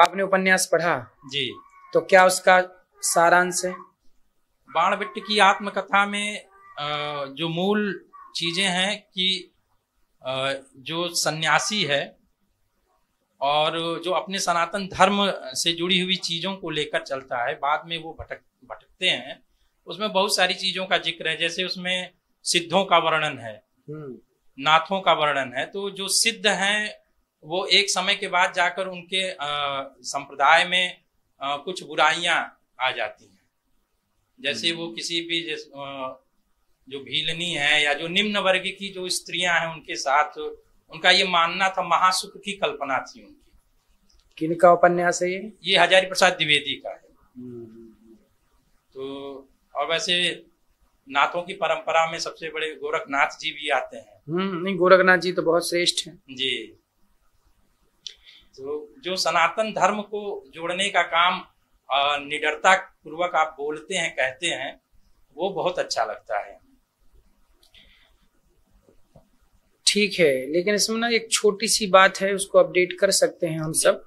आपने उपन्यास पढ़ा जी। तो क्या उसका सारांश है? बाणभट्ट की आत्मकथा में जो मूल चीजें हैं कि जो सन्यासी है और जो अपने सनातन धर्म से जुड़ी हुई चीजों को लेकर चलता है, बाद में वो भटकते हैं, उसमें बहुत सारी चीजों का जिक्र है। जैसे उसमें सिद्धों का वर्णन है, नाथों का वर्णन है। तो जो सिद्ध हैं वो एक समय के बाद जाकर उनके संप्रदाय में कुछ बुराइयां आ जाती हैं। जैसे वो किसी भी जो भीलनी है या जो निम्न वर्ग की जो स्त्रियां हैं उनके साथ उनका ये मानना था, महासुख की कल्पना थी उनकी। किनका उपन्यास है ये? ये हजारी प्रसाद द्विवेदी का है। तो और वैसे नाथों की परंपरा में सबसे बड़े गोरखनाथ जी भी आते हैं। नहीं, गोरखनाथ जी तो बहुत श्रेष्ठ हैं जी। तो जो सनातन धर्म को जोड़ने का काम निडरता पूर्वक आप बोलते हैं, कहते हैं, वो बहुत अच्छा लगता है। ठीक है, लेकिन इसमें ना एक छोटी सी बात है, उसको अपडेट कर सकते हैं हम सब,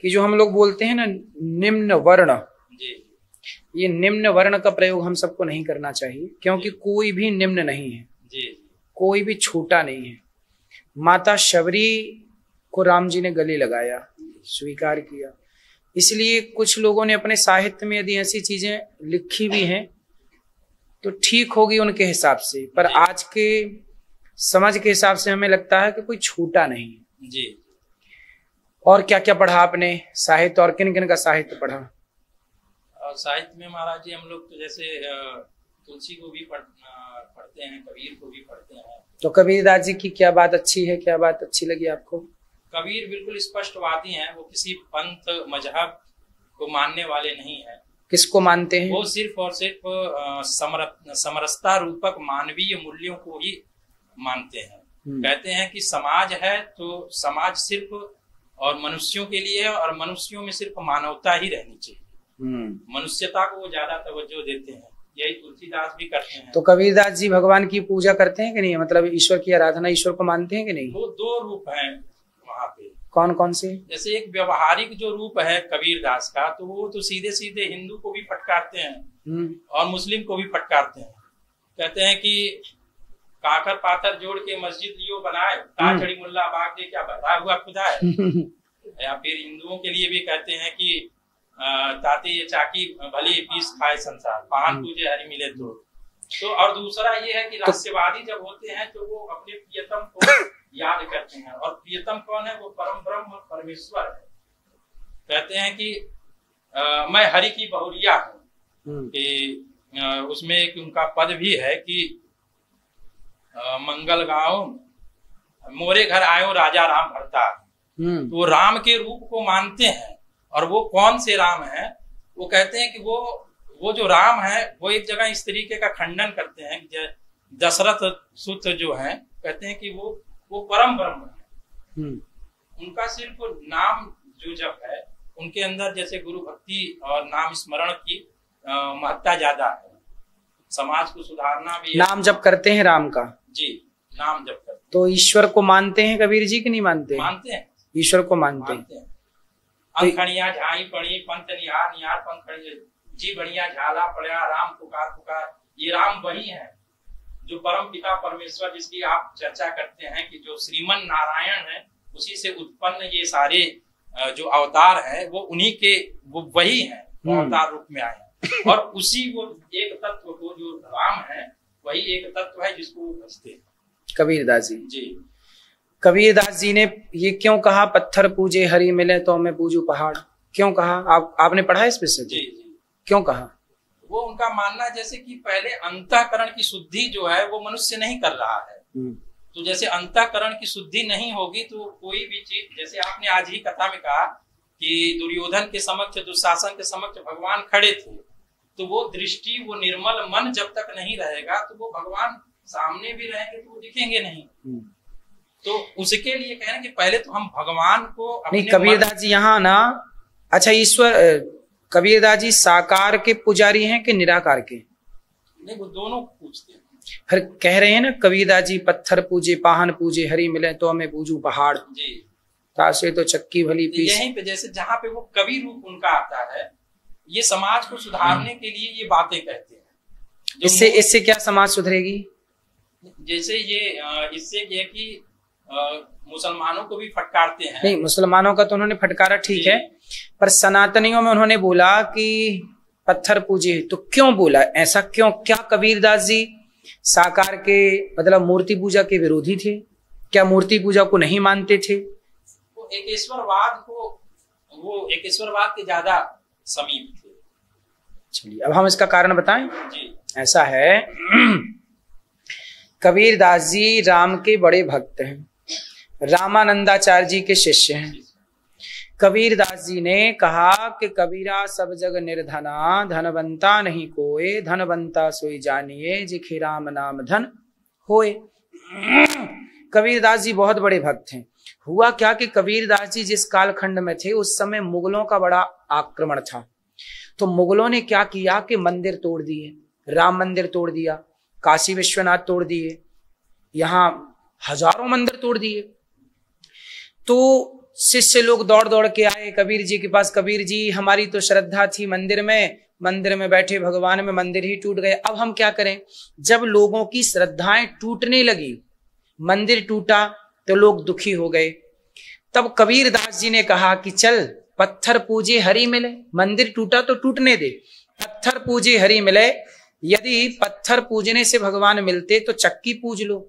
कि जो हम लोग बोलते हैं ना निम्न वर्ण जी, ये निम्न वर्ण का प्रयोग हम सबको नहीं करना चाहिए, क्योंकि कोई भी निम्न नहीं है जी, कोई भी छोटा नहीं है। माता शबरी को राम जी ने गले लगाया, स्वीकार किया, इसलिए कुछ लोगों ने अपने साहित्य में यदि ऐसी चीजें लिखी भी हैं तो ठीक होगी उनके हिसाब से, पर आज के समझ के हिसाब से हमें लगता है कि कोई छोटा नहीं है जी। और क्या क्या पढ़ा आपने साहित्य, और किन किन का साहित्य पढ़ा? साहित्य में महाराज जी हम लोग तो जैसे तुलसी को भी पढ़ते हैं, कबीर को भी पढ़ते हैं। तो कबीरदास जी की क्या बात अच्छी है, क्या बात अच्छी लगी आपको? कबीर बिल्कुल स्पष्टवादी हैं, वो किसी पंथ मजहब को मानने वाले नहीं है। किसको मानते हैं? वो सिर्फ और सिर्फ समरसता रूपक मानवीय मूल्यों को ही मानते हैं। कहते हैं कि समाज है तो समाज सिर्फ और मनुष्यों के लिए है, और मनुष्यों में सिर्फ मानवता ही रहनी चाहिए। मनुष्यता को वो ज्यादा तवज्जो देते हैं। यही तुलसीदास भी करते हैं। तो कबीरदास जी भगवान की पूजा करते हैं कि नहीं, मतलब ईश्वर की आराधना, ईश्वर को मानते हैं कि नहीं? वो दो रूप हैं वहाँ पे। कौन कौन से? जैसे एक व्यवहारिक जो रूप है कबीरदास का, तो वो तो सीधे सीधे हिंदू को भी फटकारते हैं और मुस्लिम को भी फटकारते हैं। कहते हैं कि काकर पाथर जोड़ के मस्जिद लियो बनाए, ताचड़ी मुल्ला बाग दे क्या बता हुआ खुदा है। या फिर हिंदुओं के लिए भी कहते हैं कि ताते ये चाकी भली पीस खाए संसार, पान पूजे हरि मिले तो और दूसरा ये है कि रहस्यवादी जब होते हैं तो वो अपने प्रियतम को याद करते हैं, और प्रियतम कौन है? वो परम ब्रह्म और परमेश्वर है। कहते हैं कि मैं हरि की बहुरिया हूँ, कि उसमें एक उनका पद भी है कि मंगल गाओ मोरे घर आयो राजा राम भरता। तो राम के रूप को मानते हैं, और वो कौन से राम है? वो कहते हैं कि वो जो राम है वो एक जगह इस तरीके का खंडन करते हैं कि दशरथ सुत जो है, कहते हैं कि वो परम ब्रह्म है। उनका सिर्फ नाम जो जप है, उनके अंदर जैसे गुरु भक्ति और नाम स्मरण की महत्ता ज्यादा है। समाज को सुधारना भी नाम जप करते हैं राम का। जी, नाम जप करते हैं। तो ईश्वर को मानते हैं कबीर जी कि नहीं मानते? मानते हैं, ईश्वर को मानते हैं। अंखणिया झाई पड़ी पंत निहार निहार पंखड़िया जी बढ़िया झाला पड़ा राम पुकार पुकार। ये राम वही है जो परम पिता परमेश्वर, जिसकी आप चर्चा करते हैं कि जो श्रीमन नारायण है, उसी से उत्पन्न ये सारे जो अवतार हैं वो उन्हीं के, वो वही हैं, वो अवतार रूप में आए हैं। और उसी वो एक तत्व को जो राम है, वही एक तत्व है जिसको वो भजते हैं कबीरदास जी। जी। कबीरदास जी ने ये क्यों कहा पत्थर पूजे हरि मिले तो मैं पूजू पहाड़, क्यों कहा? आपने पढ़ा इस विषय? जी जी। क्यों कहा? वो उनका मानना जैसे कि पहले अंतःकरण की शुद्धि जो है वो मनुष्य नहीं कर रहा है। तो जैसे अंतःकरण की शुद्धि नहीं होगी तो कोई भी चीज, जैसे आपने आज ही कथा में कहा कि दुर्योधन के समक्ष, दुशासन के समक्ष भगवान खड़े थे, तो वो दृष्टि, वो निर्मल मन जब तक नहीं रहेगा तो वो भगवान सामने भी रहेंगे तो वो दिखेंगे नहीं। तो उसके लिए कह रहे हैं कि पहले तो हम भगवान को अपने नहीं, कबीरदास जी यहाँ ना, अच्छा ईश्वर, कबीरदास जी साकार के पुजारी हैं कि निराकार के? नहीं, वो दोनों पूछते हैं। फिर कह रहे हैं ना कबीरदास जी पत्थर पूजे पाहन पूजे हरि मिले तो मैं पूजू पहाड़। जी। तासे तो चक्की भली पीस। यहीं पे जैसे जहाँ पे वो कवि रूप उनका आता है, ये समाज को सुधारने के लिए ये बातें कहते हैं। इससे क्या समाज सुधरेगी? जैसे ये इससे ये कि मुसलमानों को भी फटकारते हैं। नहीं, मुसलमानों का तो उन्होंने फटकारा, ठीक है, पर सनातनियों में उन्होंने बोला कि पत्थर पूजे, तो क्यों बोला ऐसा? क्यों? क्या कबीरदास जी साकार के मतलब मूर्ति पूजा के विरोधी थे? क्या मूर्ति पूजा को नहीं मानते थे? वो एकेश्वरवाद के ज्यादा समीप थे। चलिए अब हम इसका कारण बताएं जी। ऐसा है, कबीरदास जी राम के बड़े भक्त हैं, रामानंदाचार्य जी के शिष्य हैं। कबीरदास जी ने कहा कि कबीरा सब जग निर्धना, धनवंता नहीं कोय, धनवंता सोई जानिए, जिखे राम नाम धन होए। कबीरदास जी बहुत बड़े भक्त हैं। हुआ क्या कि कबीरदास जी जिस कालखंड में थे उस समय मुगलों का बड़ा आक्रमण था, तो मुगलों ने क्या किया कि मंदिर तोड़ दिए, राम मंदिर तोड़ दिया, काशी विश्वनाथ तोड़ दिए, यहाँ हजारों मंदिर तोड़ दिए। तो शिष्य लोग दौड़ दौड़ के आए कबीर जी के पास, कबीर जी हमारी तो श्रद्धा थी मंदिर में बैठे भगवान में, मंदिर ही टूट गए, अब हम क्या करें? जब लोगों की श्रद्धाएं टूटने लगी, मंदिर टूटा तो लोग दुखी हो गए। तब कबीरदास जी ने कहा कि चल पत्थर पूजे हरि मिले, मंदिर टूटा तो टूटने दे, पत्थर पूजे हरि मिले, यदि पत्थर पूजने से भगवान मिलते तो चक्की पूज लो।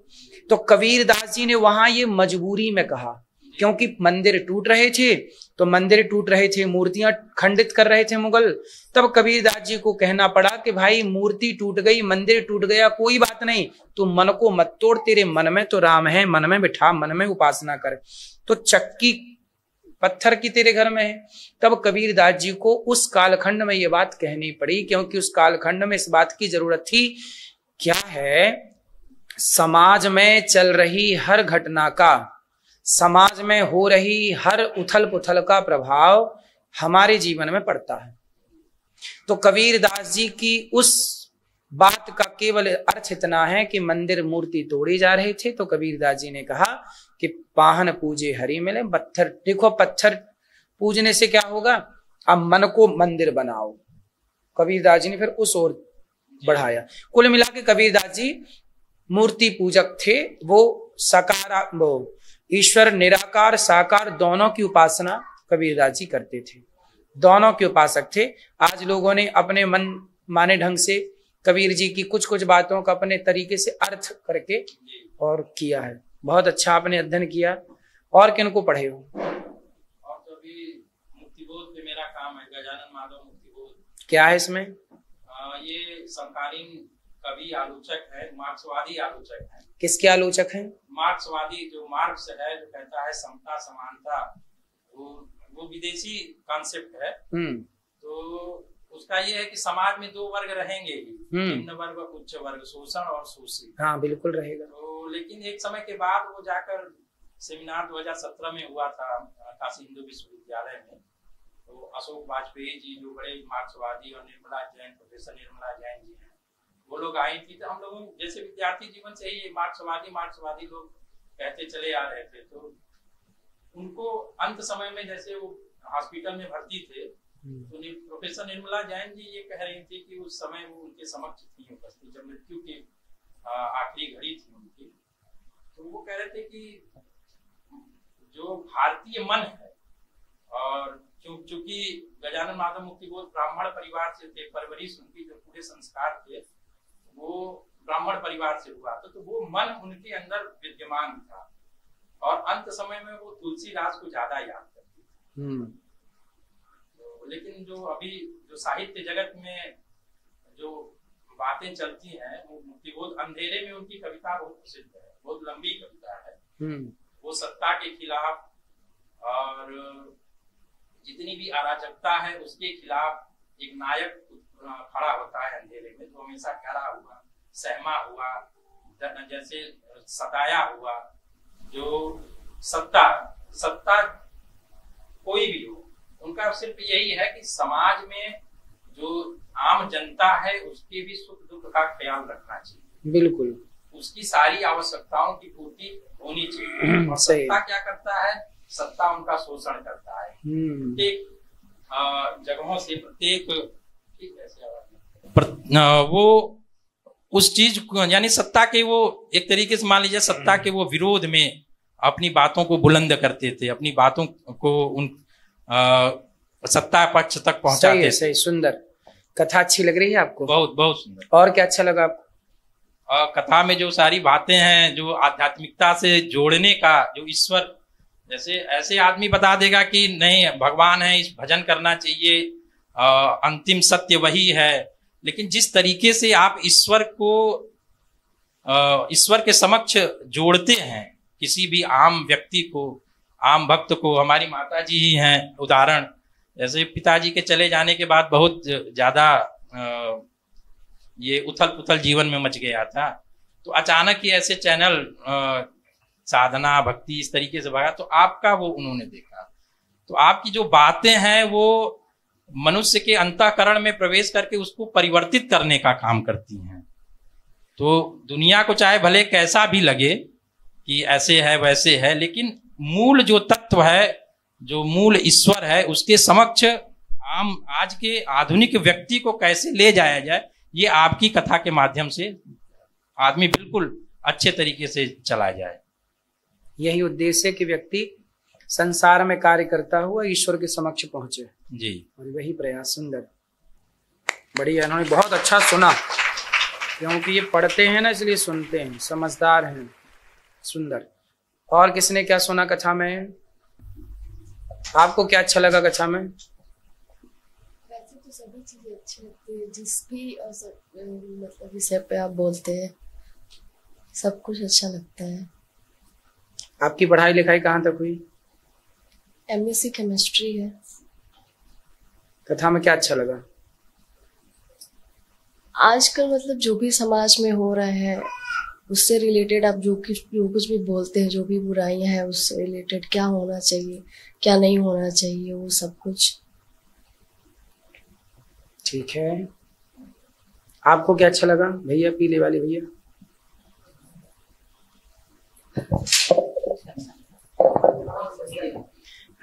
तो कबीरदास जी ने वहां ये मजबूरी में कहा, क्योंकि मंदिर टूट रहे थे, मूर्तियां खंडित कर रहे थे मुगल। तब कबीरदास जी को कहना पड़ा कि भाई मूर्ति टूट गई, मंदिर टूट गया, कोई बात नहीं, तू मन को मत तोड़, तेरे मन में तो राम है, मन में बिठा, मन में उपासना कर। तो चक्की पत्थर की तेरे घर में है। तब कबीरदास जी को उस कालखंड में ये बात कहनी पड़ी, क्योंकि उस कालखंड में इस बात की जरूरत थी। क्या है? समाज में चल रही हर घटना का, समाज में हो रही हर उथल पुथल का प्रभाव हमारे जीवन में पड़ता है। तो कबीरदास जी की उस बात का केवल अर्थ इतना है कि मंदिर मूर्ति तोड़ी जा रहे थे, तो कबीरदास जी ने कहा कि पाहन पूजे हरि मिले। पत्थर देखो, पत्थर पूजने से क्या होगा? अब मन को मंदिर बनाओ। कबीरदास जी ने फिर उस ओर बढ़ाया। कुल मिला के कबीरदास जी मूर्ति पूजक थे, वो ईश्वर निराकार साकार दोनों की उपासना कबीरदास जी करते थे, दोनों के उपासक थे। आज लोगों ने अपने मन माने ढंग से कबीर जी की कुछ कुछ बातों का अपने तरीके से अर्थ करके और किया है। बहुत अच्छा आपने अध्ययन किया। और किनको पढ़े हो? और तो अभी मुक्तिबोध पे मेरा काम है, गजानन माधव मुक्तिबोध। क्या है इसमें? ये समकालीन कवि आलोचक है, मार्क्सवादी आलोचक है। किसके आलोचक हैं? मार्क्सवादी, जो मार्क्स है, जो कहता है समता समानता, वो विदेशी कॉन्सेप्ट है। तो उसका ये है कि समाज में दो वर्ग रहेंगे ही, निम्न वर्ग उच्च वर्ग, शोषण और शोषित। हाँ बिल्कुल रहेगा। तो लेकिन एक समय के बाद वो जाकर सेमिनार 2017 में हुआ था काशी हिंदू विश्वविद्यालय में, तो अशोक वाजपेयी जी जो बड़े मार्क्सवादी और निर्मला जैन, प्रोफेसर निर्मला जैन जी हैं, वो लोग आई थी। तो हम लोगों जैसे विद्यार्थी जीवन से ही मार्क्सवादी लोग कहते चले आ रहे थे। तो उनको अंत समय में जैसे वो हॉस्पिटल में भर्ती थे, तो प्रोफेसर निर्मला जैन जी ये कह रही थी कि उस समय वो उनके समक्ष थी उपस्थित, जब मृत्यु की आखिरी घड़ी थी उनकी। तो वो कह रहे थे कि जो भारतीय मन है, और चूंकि गजानन माधव मुक्तिबोध ब्राह्मण परिवार से थे, परवरिश उनकी जो पूरे संस्कार थे वो ब्राह्मण परिवार से हुआ, तो वो मन उनके अंदर विद्यमान था, और अंत समय में वो तुलसीदास को ज्यादा याद करती थी। तो लेकिन जो अभी जो साहित्य जगत में जो बातें चलती हैं, वो मुक्तिबोध अंधेरे में उनकी कविता बहुत प्रसिद्ध है, बहुत लंबी कविता है। वो सत्ता के खिलाफ और जितनी भी अराजकता है उसके खिलाफ एक नायक खड़ा होता है अंधेरे में, जो हमेशा डरा हुआ, सहमा हुआ, जैसे सताया हुआ। जो सत्ता कोई भी हो, उनका सिर्फ यही है कि समाज में जो आम जनता है उसके भी सुख दुख का ख्याल रखना चाहिए। बिल्कुल, उसकी सारी आवश्यकताओं की पूर्ति होनी चाहिए। और सत्ता क्या करता है सत्ता उनका शोषण करता है। प्रत्येक जगहों से वो उस चीज को, यानी सत्ता के वो एक तरीके से मान लीजिए सत्ता के वो विरोध में अपनी बातों को बुलंद करते थे, अपनी बातों को उन सत्ता पक्ष तक पहुंचाते थे। सही, सुंदर कथा अच्छी लग रही है आपको? बहुत बहुत सुंदर। और क्या अच्छा लगा आपको? कथा में जो सारी बातें हैं, जो आध्यात्मिकता से जोड़ने का, जो ईश्वर, जैसे ऐसे आदमी बता देगा कि नहीं भगवान है, इस भजन करना चाहिए, अंतिम सत्य वही है, लेकिन जिस तरीके से आप ईश्वर को ईश्वर के समक्ष जोड़ते हैं किसी भी आम व्यक्ति को, आम भक्त को, हमारी माता जी ही हैं उदाहरण। जैसे पिताजी के चले जाने के बाद बहुत ज्यादा ये उथल पुथल जीवन में मच गया था, तो अचानक ही ऐसे चैनल साधना भक्ति इस तरीके से भगा, तो आपका वो उन्होंने देखा। तो आपकी जो बातें हैं वो मनुष्य के अंतःकरण में प्रवेश करके उसको परिवर्तित करने का काम करती हैं। तो दुनिया को चाहे भले कैसा भी लगे कि ऐसे है वैसे है, लेकिन मूल जो तत्व है, जो मूल ईश्वर है, उसके समक्ष आम आज के आधुनिक व्यक्ति को कैसे ले जाया जाए, ये आपकी कथा के माध्यम से आदमी बिल्कुल अच्छे तरीके से चला जाए। यही उद्देश्य है कि व्यक्ति संसार में कार्य करता हुआ ईश्वर के समक्ष पहुंचे जी, और वही प्रयास। सुंदर, बढ़िया, इन्होंने बहुत अच्छा सुना, क्योंकि ये पढ़ते हैं ना इसलिए सुनते हैं, समझदार हैं। सुंदर। और किसने क्या सुना कथा में? आपको क्या अच्छा लगा कथा में? वैसे तो सभी चीजें अच्छी लगती है, जिस भी मतलब विषय पे आप बोलते हैं सब कुछ अच्छा लगता है। आपकी पढ़ाई लिखाई कहाँ तक हुई? MSc केमिस्ट्री है। कथा में क्या अच्छा लगा? आजकल मतलब जो भी समाज में हो रहा है उससे रिलेटेड आप जो कुछ भी बोलते हैं, जो भी बुराइयां हैं उससे रिलेटेड क्या होना चाहिए क्या नहीं होना चाहिए, वो सब कुछ। ठीक है, आपको क्या अच्छा लगा भैया? पीले वाले भैया।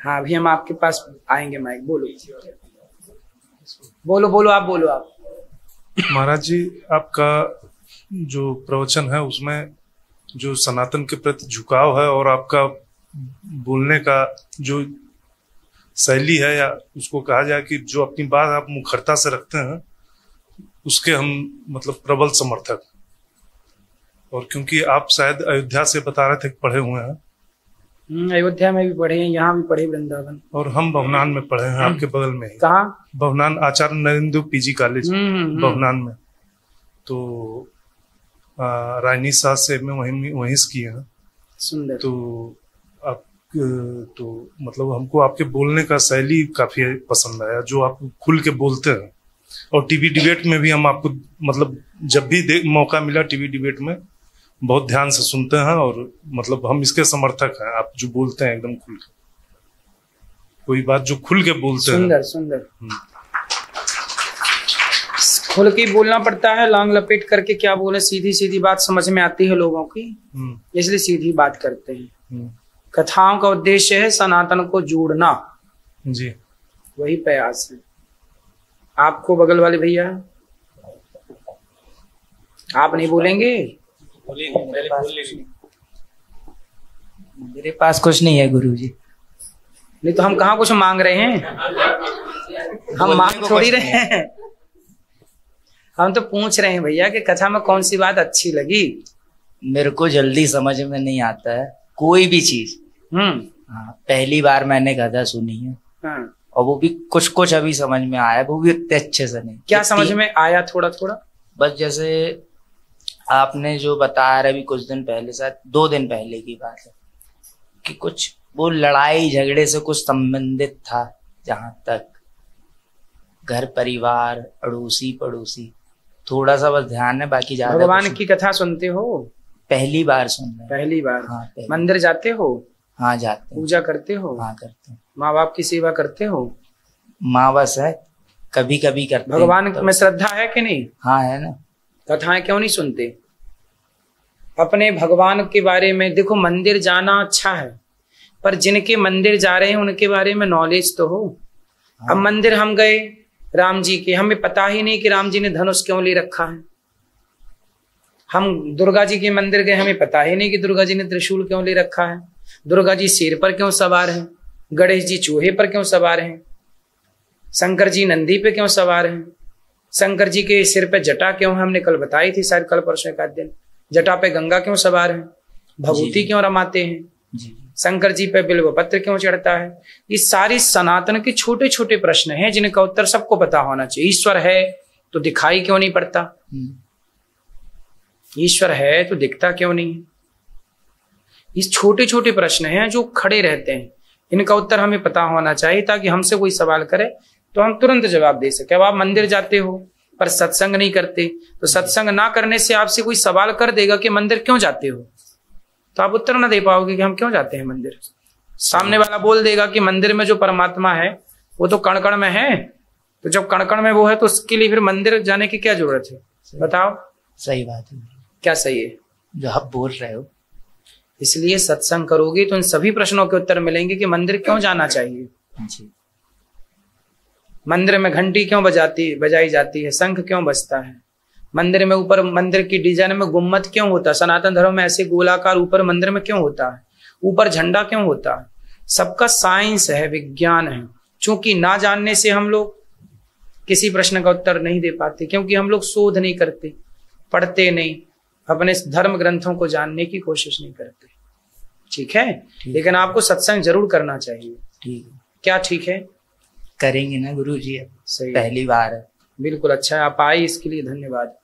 हाँ, अभी हम आपके पास आएंगे। माइक बोलो बोलो बोलो, आप बोलो आप। महाराज जी, आपका जो प्रवचन है उसमें जो सनातन के प्रति झुकाव है और आपका बोलने का जो शैली है, या उसको कहा जाए कि जो अपनी बात आप मुखरता से रखते हैं, उसके हम मतलब प्रबल समर्थक। और क्योंकि आप शायद अयोध्या से बता रहे थे कि पढ़े हुए हैं। अयोध्या में भी पढ़े हैं, यहाँ भी पढ़े, वृंदावन। और हम भवनान में पढ़े हैं, आपके बगल में ही। कहाँ? भवनान, आचार्य नरेंद्र पीजी कॉलेज भवनान में। तो राजनीति शास्त्र से में वहीं किए हैं। सुंदर। तो आप तो मतलब हमको आपके बोलने का शैली काफी पसंद आया, जो आप खुल के बोलते हैं। और टीवी डिबेट में भी हम आपको मतलब जब भी मौका मिला टीवी डिबेट में बहुत ध्यान से सुनते हैं, और मतलब हम इसके समर्थक हैं। आप जो बोलते हैं एकदम खुल के, कोई बात जो खुल के बोलते हैं। सुंदर सुंदर। खुल के बोलना पड़ता है, लांग लपेट करके क्या बोले, सीधी सीधी बात समझ में आती है लोगों की, इसलिए सीधी बात करते हैं। कथाओं का उद्देश्य है सनातन को जोड़ना जी, वही प्रयास है। आपको बगल वाले भैया, आप नहीं बोलेंगे? मेरे पास कुछ नहीं है गुरुजी। नहीं तो हम कहाँ कुछ मांग रहे हैं, हम मांग थोड़ी रहे हैं, हम तो पूछ रहे हैं भैया कि कथा में कौन सी बात अच्छी लगी। मेरे को जल्दी समझ में नहीं आता है कोई भी चीज। हाँ, पहली बार मैंने कथा सुनी है। हाँ। और वो भी कुछ कुछ अभी समझ में आया, वो भी इतने अच्छे से नहीं। क्या समझ में आया? थोड़ा थोड़ा बस, जैसे आपने जो बताया अभी कुछ दिन पहले, शायद 2 दिन पहले की बात है, कि कुछ वो लड़ाई झगड़े से कुछ संबंधित था, जहां तक घर परिवार अड़ोसी पड़ोसी, थोड़ा सा बस ध्यान है, बाकी ज्यादा। भगवान की कथा सुनते हो? पहली बार सुन रहे। पहली बार? हाँ, पहली। मंदिर जाते हो? हाँ जाते हैं। पूजा करते हो? हाँ करते हैं। माँ बाप की सेवा करते हो? माँ बस है, कभी कभी करते हैं। भगवान में श्रद्धा है कि नहीं? हाँ है ना। कथाएं क्यों नहीं सुनते? अपने भगवान के बारे में देखो, मंदिर जाना अच्छा है, पर जिनके मंदिर जा रहे हैं उनके बारे में नॉलेज तो हो। अब मंदिर हम गए राम जी के, हमें पता ही नहीं कि राम जी ने धनुष क्यों ले रखा है। हम दुर्गा जी के मंदिर गए, हमें पता ही नहीं कि दुर्गा जी ने त्रिशूल क्यों ले रखा है, दुर्गा जी शेर पर क्यों सवार हैं, गणेश जी चूहे पर क्यों सवार हैं, शंकर जी नंदी पे क्यों सवार हैं, शंकर जी के सिर पे जटा क्यों है, हमने कल बताई थी शायद कल परसों एक आध दिन, जटा पे गंगा क्यों सवार है, भभूति क्यों रमाते हैं, शंकर जी पे बिल्व पत्र क्यों चढ़ता है। ये सारी सनातन के छोटे छोटे प्रश्न हैं जिनका उत्तर सबको पता होना चाहिए। ईश्वर है तो दिखाई क्यों नहीं पड़ता, ईश्वर है तो दिखता क्यों नहीं। ये छोटे छोटे प्रश्न हैं जो खड़े रहते हैं, इनका उत्तर हमें पता होना चाहिए ताकि हमसे कोई सवाल करे तो हम तुरंत जवाब दे सके। अब आप मंदिर जाते हो पर सत्संग नहीं करते, तो सत्संग ना करने से आपसे कोई सवाल कर देगा कि मंदिर क्यों जाते हो, तो आप उत्तर ना दे पाओगे कि हम क्यों जाते हैं मंदिर। सामने वाला बोल देगा कि मंदिर में जो परमात्मा है वो तो कण कण में है, तो जब कण कण में वो है तो उसके लिए फिर मंदिर जाने की क्या जरूरत है, बताओ। सही बात है, क्या सही है जो आप बोल रहे हो। इसलिए सत्संग करोगे तो इन सभी प्रश्नों के उत्तर मिलेंगे कि मंदिर क्यों जाना चाहिए जी। मंदिर में घंटी क्यों बजाई जाती है, शंख क्यों बजता है, मंदिर में ऊपर मंदिर की डिजाइन में गुम्मत क्यों होता है, सनातन धर्म में ऐसे गोलाकार ऊपर मंदिर में क्यों होता है, ऊपर झंडा क्यों होता है, सबका साइंस है, विज्ञान है। क्योंकि ना जानने से हम लोग किसी प्रश्न का उत्तर नहीं दे पाते, क्योंकि हम लोग शोध नहीं करते, पढ़ते नहीं, अपने धर्म ग्रंथों को जानने की कोशिश नहीं करते। ठीक है, लेकिन आपको सत्संग जरूर करना चाहिए। ठीक है, क्या ठीक है, करेंगे ना गुरुजी, सही पहली बार है। बिल्कुल, अच्छा है, आप आए इसके लिए धन्यवाद।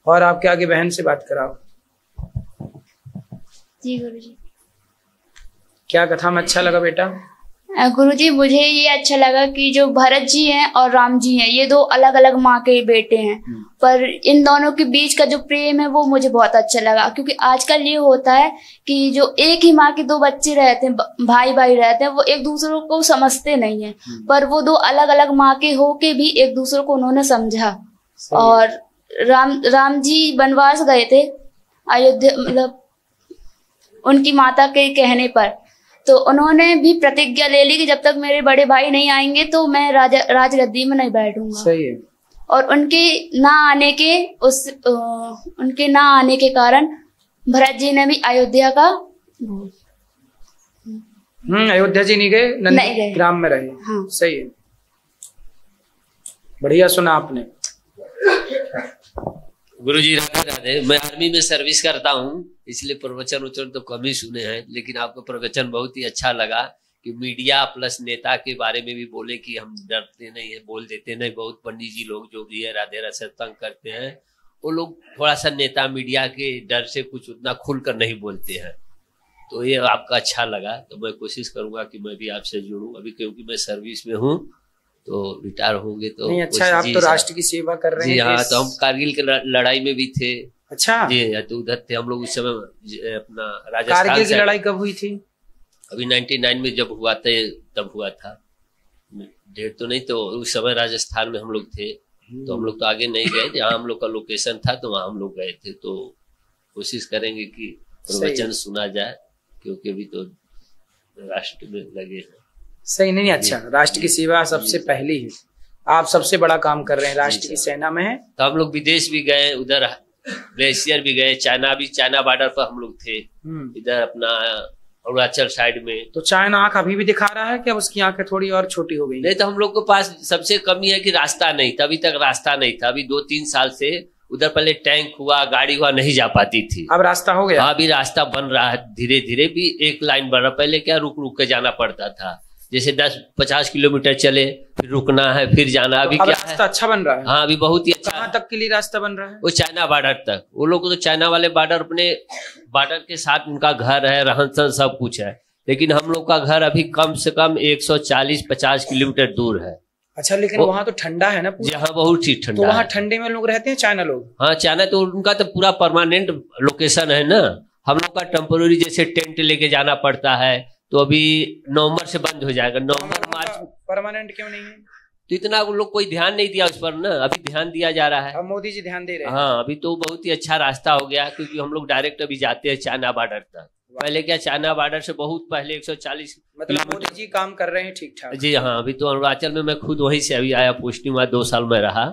और आपके आगे बहन से बात कराओ। जी गुरुजी। क्या कथा में अच्छा लगा बेटा? गुरुजी मुझे ये अच्छा लगा कि जो भरत जी हैं और राम जी हैं, ये दो अलग अलग माँ के बेटे हैं, पर इन दोनों के बीच का जो प्रेम है वो मुझे बहुत अच्छा लगा। क्योंकि आजकल ये होता है कि जो एक ही माँ के दो बच्चे रहते हैं, भाई भाई रहते हैं, वो एक दूसरे को समझते नहीं है, पर वो दो अलग अलग माँ के होके भी एक दूसरे को उन्होंने समझा। और राम जी वनवास गए थे अयोध्या, मतलब उनकी माता के कहने पर, तो उन्होंने भी प्रतिज्ञा ले ली कि जब तक मेरे बड़े भाई नहीं आएंगे तो मैं राजगद्दी में नहीं बैठूंगा। सही है। और उनके ना आने के कारण भरत जी ने भी अयोध्या का अयोध्या जी नहीं गए, ग्राम में रहे। हाँ। सही है, बढ़िया सुना आपने। गुरुजी राधे राधे। मैं आर्मी में सर्विस करता हूँ, इसलिए प्रवचन उच्चन तो कम ही सुने हैं, लेकिन आपका प्रवचन बहुत ही अच्छा लगा कि मीडिया प्लस नेता के बारे में भी बोले कि हम डरते नहीं है, बोल देते नहीं। बहुत पंडित जी लोग जो भी है राधे राधे सत्संग करते हैं, वो लोग थोड़ा सा नेता मीडिया के डर से कुछ उतना खुलकर नहीं बोलते हैं। तो ये आपका अच्छा लगा, तो मैं कोशिश करूंगा कि मैं भी आपसे जुड़ूं। अभी क्योंकि मैं सर्विस में हूँ, तो रिटायर होंगे तो नहीं, अच्छा आप तो राष्ट्र की सेवा कर रहे हैं। जी हाँ, तो हम कारगिल के लड़ाई में भी थे। अच्छा जी, तो उधर थे हम लोग उस समय। अपना राजस्थान कारगिल की लड़ाई कब हुई थी? अभी 99 में जब हुआ था तब हुआ था, डेट तो नहीं, तो उस समय राजस्थान में हम लोग थे। तो हम लोग तो आगे नहीं गए, जहाँ हम लोग का लोकेशन था तो वहाँ हम लोग गए थे। तो कोशिश करेंगे कि प्रवचन सुना जाए, क्योंकि अभी तो राष्ट्र में लगे हैं। सही नहीं, अच्छा, राष्ट्र की सेवा सबसे पहली है, आप सबसे बड़ा काम कर रहे हैं, राष्ट्र की सेना में है। तो हम लोग विदेश भी गए, उधर ग्लेशियर भी गए, चाइना बॉर्डर पर हम लोग थे, इधर अपना अरुणाचल साइड में। तो चाइना आंख अभी भी दिखा रहा है कि अब उसकी आंखें थोड़ी और छोटी हो गई? नहीं, तो हम लोग के पास सबसे कमी है कि रास्ता नहीं था, अभी तक रास्ता नहीं था। अभी 2-3 साल से उधर पहले टैंक हुआ, गाड़ी हुआ, नहीं जा पाती थी। अब रास्ता हो गया? अभी रास्ता बन रहा है धीरे धीरे, भी एक लाइन बन रहा। पहले क्या रुक रुक के जाना पड़ता था, जैसे 10-50 किलोमीटर चले फिर रुकना है फिर जाना। अभी क्या रास्ता अच्छा बन रहा है? हाँ, अभी बहुत ही अच्छा। कहाँ तक के लिए रास्ता बन रहा है? वो चाइना बॉर्डर तक। वो लोग तो चाइना वाले बॉर्डर, अपने बॉर्डर के साथ उनका घर है, रहन सहन सब कुछ है, लेकिन हम लोग का घर अभी कम से कम 140-50 किलोमीटर दूर है। अच्छा, लेकिन वहाँ तो ठंडा है ना पूरा? जहाँ बहुत ही ठंडा। तो वहाँ ठंडे में लोग रहते हैं चाइना लोग? हाँ, चाइना तो उनका तो पूरा परमानेंट लोकेशन है ना। हम लोग का टेम्पोररी जैसे टेंट लेके जाना पड़ता है, तो अभी नवंबर से बंद हो जाएगा। नवंबर मार्च परमानेंट क्यों नहीं है? तो इतना वो लोग कोई ध्यान नहीं दिया उस पर ना, अभी ध्यान दिया जा रहा है। अब मोदी जी ध्यान दे रहे हैं। हाँ, अभी तो बहुत ही अच्छा रास्ता हो गया, क्योंकि हम लोग डायरेक्ट अभी जाते हैं चाइना बॉर्डर तक। पहले क्या चाइना बॉर्डर से बहुत पहले 140 मतलब मोदी जी काम कर रहे हैं ठीक ठाक। जी हाँ, अभी तो अरुणाचल में मैं खुद वहीं से अभी आया, पोस्टिंग हुआ, 2 साल में रहा,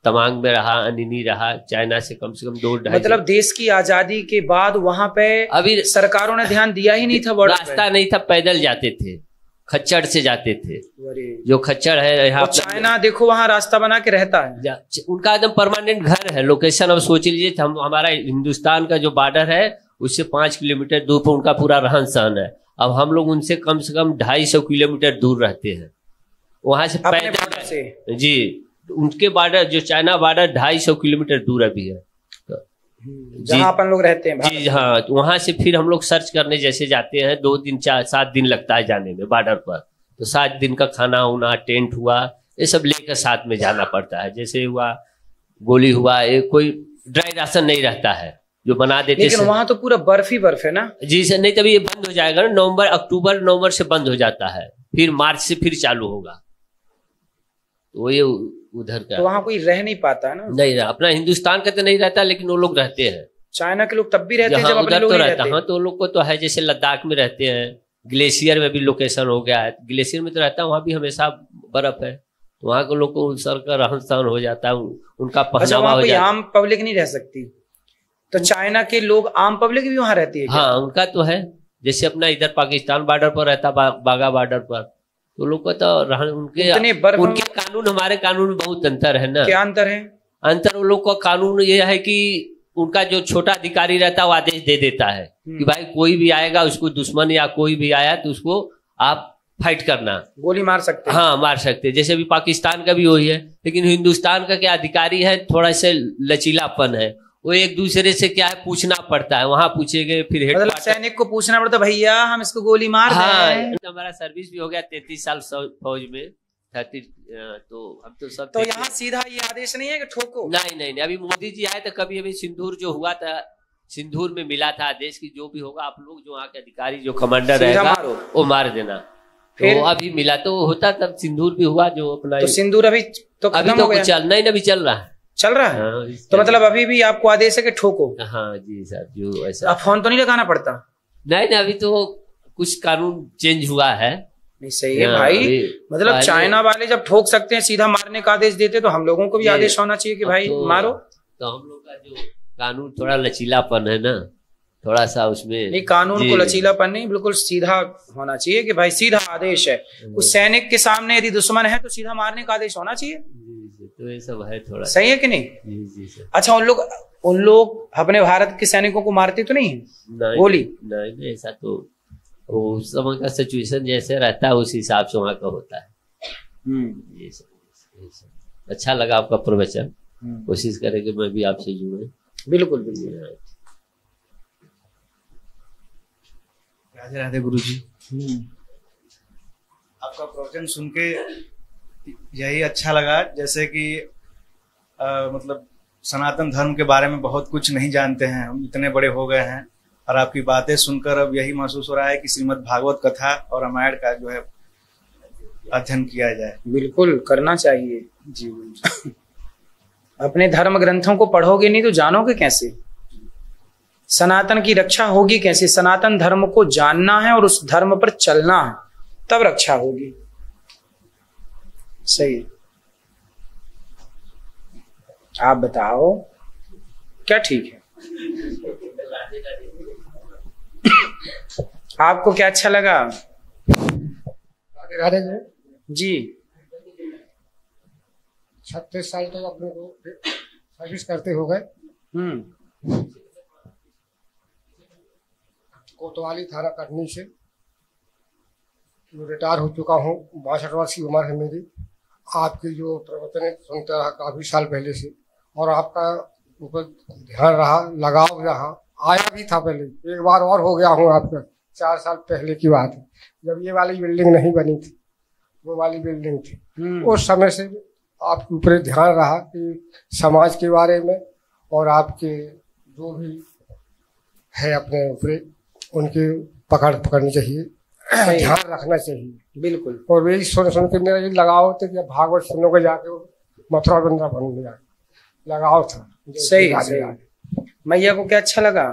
तवांग में रहा, अनिनी रहा, चाइना से कम 2-2.5। मतलब देश की आजादी के बाद वहां पे अभी सरकारों ने ध्यान दिया ही नहीं था, बॉर्डर रास्ता नहीं था, पैदल जाते थे, खच्चर से जाते थे, जो खच्चर है यहाँ। चाइना देखो वहां रास्ता बना के रहता है, उनका एकदम परमानेंट घर है, लोकेशन। अब सोच लीजिए, हम हमारा हिंदुस्तान का जो बॉर्डर है उससे 5 किलोमीटर दूर पर उनका पूरा रहन सहन है। अब हम लोग उनसे कम से कम 250 किलोमीटर दूर रहते हैं, वहां से पैदल से। जी, उनके बॉर्डर जो चाइना बॉर्डर 250 किलोमीटर दूर अभी है, जहां अपन लोग रहते हैं। जी हाँ, तो वहां से फिर हम लोग सर्च करने जैसे जाते हैं, 2 दिन 7 दिन लगता है जाने में बॉर्डर पर। तो 7 दिन का खाना होना, टेंट हुआ, ये सब लेकर साथ में जाना पड़ता है। जैसे हुआ गोली हुआ, कोई ड्राई राशन नहीं रहता है जो बना देते। लेकिन वहां तो पूरा बर्फ ही बर्फ है ना। जी सर, नहीं तभी ये बंद हो जाएगा ना, अक्टूबर नवंबर से बंद हो जाता है, फिर मार्च से फिर चालू होगा। तो ये उधर का, तो वहां कोई रह नहीं पाता है ना। नहीं रहा, अपना हिंदुस्तान का तो नहीं रहता, लेकिन वो लोग रहते हैं। चाइना के लोग तब भी रहते हैं जब उधर तो रहता। हाँ, तो लोग को तो है, जैसे लद्दाख में रहते हैं, ग्लेशियर में भी लोकेशन हो गया है, ग्लेशियर में तो रहता है, वहां भी हमेशा बर्फ है, तो वहां के लोग को सर का रहन सहन हो जाता है, उनका पहनावा हो जाता है। आम पब्लिक नहीं रह सकती, तो चाइना के लोग, आम पब्लिक भी वहां रहती है। हाँ, उनका तो है, जैसे अपना इधर पाकिस्तान बॉर्डर पर रहता, बागा बॉर्डर पर, तो लोग को तो उनके कानून हमारे कानून में बहुत अंतर है ना। क्या अंतर है? अंतर उन लोग का कानून ये है कि उनका जो छोटा अधिकारी रहता है वो आदेश दे देता है कि भाई कोई भी आएगा, उसको दुश्मन या कोई भी आया तो उसको आप फाइट करना, गोली मार सकते हैं। हाँ, मार सकते हैं। जैसे अभी पाकिस्तान का भी वही है, लेकिन हिंदुस्तान का क्या अधिकारी है, थोड़ा सा लचीलापन है, वो एक दूसरे से क्या है पूछना पड़ता है, वहां पूछेंगे, फिर मतलब सैनिक को पूछना पड़ता, भैया हम इसको गोली मार दें। हाँ, हमारा सर्विस भी हो गया 33 साल फौज में, 30, तो हम तो सब। तो यहाँ सीधा ये आदेश नहीं है कि ठोको? नहीं, अभी मोदी जी आए तो कभी अभी सिंदूर जो हुआ था, सिंदूर में मिला था आदेश की जो भी होगा आप लोग, जो वहाँ के अधिकारी जो कमांडर रहेगा वो मार देना। तो अभी मिला तो होता, तब सिंदूर भी हुआ जो अपना। तो सिंदूर अभी तो चल नहीं, अभी चल रहा है। हाँ, तो मतलब अभी भी आपको आदेश है कि ठोको? हाँ जी सर, जो ऐसा। अब फोन तो नहीं लगाना पड़ता? नहीं, अभी तो कुछ कानून चेंज हुआ है। नहीं, सही है भाई, मतलब चाइना वाले जब ठोक सकते हैं, सीधा मारने का आदेश देते, तो हम लोगों को भी आदेश होना चाहिए कि भाई मारो। तो हम लोग का जो कानून थोड़ा लचीलापन है ना, थोड़ा सा उसमें। नहीं, कानून को लचीलापन नहीं, बिल्कुल सीधा होना चाहिए कि भाई सीधा आदेश है। उस सैनिक के सामने यदि दुश्मन है तो सीधा मारने का आदेश होना चाहिए। तो ये सब है, थोड़ा सही है कि नहीं? जी सर। अच्छा, उन लोग अपने भारत के सैनिकों को मारते तो नहीं है गोली? नहीं, ऐसा तो उस समय का सिचुएशन जैसे रहता है उस हिसाब से वहाँ का होता है। ये सब अच्छा लगा आपका प्रवचन, कोशिश करेंगे मैं भी आपसे जुड़ूं। बिल्कुल। राधे राधे गुरुजी। आपका प्रवचन सुन के यही अच्छा लगा, जैसे कि मतलब सनातन धर्म के बारे में बहुत कुछ नहीं जानते हैं, हम इतने बड़े हो गए हैं, और आपकी बातें सुनकर अब यही महसूस हो रहा है कि श्रीमद् भागवत कथा और रामायण का जो है अध्ययन किया जाए। बिल्कुल करना चाहिए जी। अपने धर्म ग्रंथों को पढ़ोगे नहीं तो जानोगे कैसे? सनातन की रक्षा होगी कैसे? सनातन धर्म को जानना है और उस धर्म पर चलना है, तब रक्षा होगी। सही। आप बताओ क्या ठीक है? आपको क्या अच्छा लगा? राधे जी। 36 साल तो अपने को सर्विस करते हो गए। कोतवाली थाना कटनी से रिटायर हो चुका हूँ, 62 वर्ष की उम्र है मेरी। आपकी जो प्रवचन सुनता रहा काफी साल पहले से, और आपका ऊपर ध्यान रहा, लगाव रहा। आया भी था पहले, एक बार और हो गया हूँ आपका, 4 साल पहले की बात है, जब ये वाली बिल्डिंग नहीं बनी थी, वो वाली बिल्डिंग थी। उस समय से आपके ऊपर ध्यान रहा कि समाज के बारे में और आपके जो भी है अपने ऊपर, उनकी पकड़नी चाहिए, ध्यान रखना चाहिए। बिल्कुल। और वही सुन के मेरा ये लगाव था कि भागवत सुनोगे जाके मथुरा वृंदावन में जाके लगाव था। सही। मैया को क्या अच्छा लगा?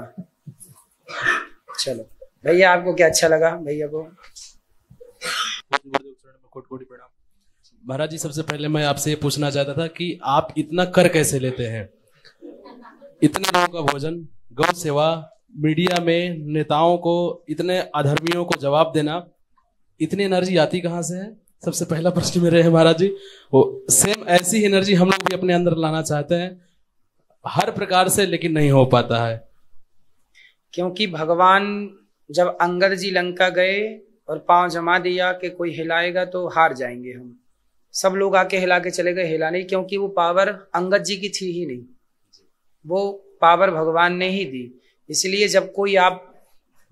चलो। भैया आपको क्या अच्छा लगा? भैया को कोटि प्रणाम। महाराज जी, सबसे पहले मैं आपसे ये पूछना चाहता था कि आप इतना कर कैसे लेते हैं? इतने लोगों का भोजन, गौ सेवा, मीडिया में नेताओं को, इतने अधर्मियों को जवाब देना, इतनी एनर्जी आती कहाँ से है? सबसे पहला प्रश्न मेरे है महाराज जी। वो सेम ऐसी एनर्जी हम लोग भी अपने अंदर लाना चाहते हैं हर प्रकार से, लेकिन नहीं हो पाता है। क्योंकि भगवान जब अंगद जी लंका गए और पांव जमा दिया कि कोई हिलाएगा तो हार जाएंगे हम, सब लोग आके हिला के चले गए, हिला नहीं, क्योंकि वो पावर अंगद जी की थी ही नहीं, वो पावर भगवान ने ही दी। इसलिए जब कोई आप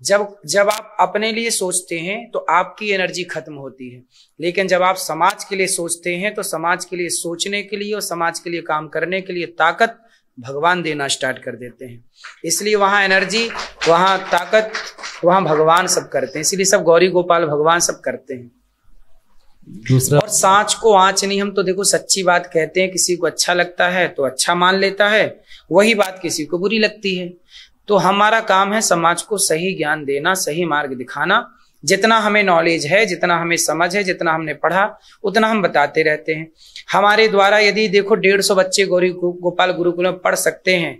जब आप अपने लिए सोचते हैं तो आपकी एनर्जी खत्म होती है, लेकिन जब आप समाज के लिए सोचते हैं तो समाज के लिए सोचने के लिए और समाज के लिए काम करने के लिए ताकत भगवान देना स्टार्ट कर देते हैं। इसलिए वहां एनर्जी, वहां ताकत, वहां भगवान सब करते हैं। इसलिए सब गौरी गोपाल भगवान सब करते हैं। दूसरा, और सांच को आंच नहीं, हम तो देखो सच्ची बात कहते हैं, किसी को अच्छा लगता है तो अच्छा मान लेता है, वही बात किसी को बुरी लगती है। तो हमारा काम है समाज को सही ज्ञान देना, सही मार्ग दिखाना। जितना हमें नॉलेज है, जितना हमें समझ है, जितना हमने पढ़ा, उतना हम बताते रहते हैं। हमारे द्वारा यदि देखो 150 बच्चे गौरी गोपाल गुरुकुल में पढ़ सकते हैं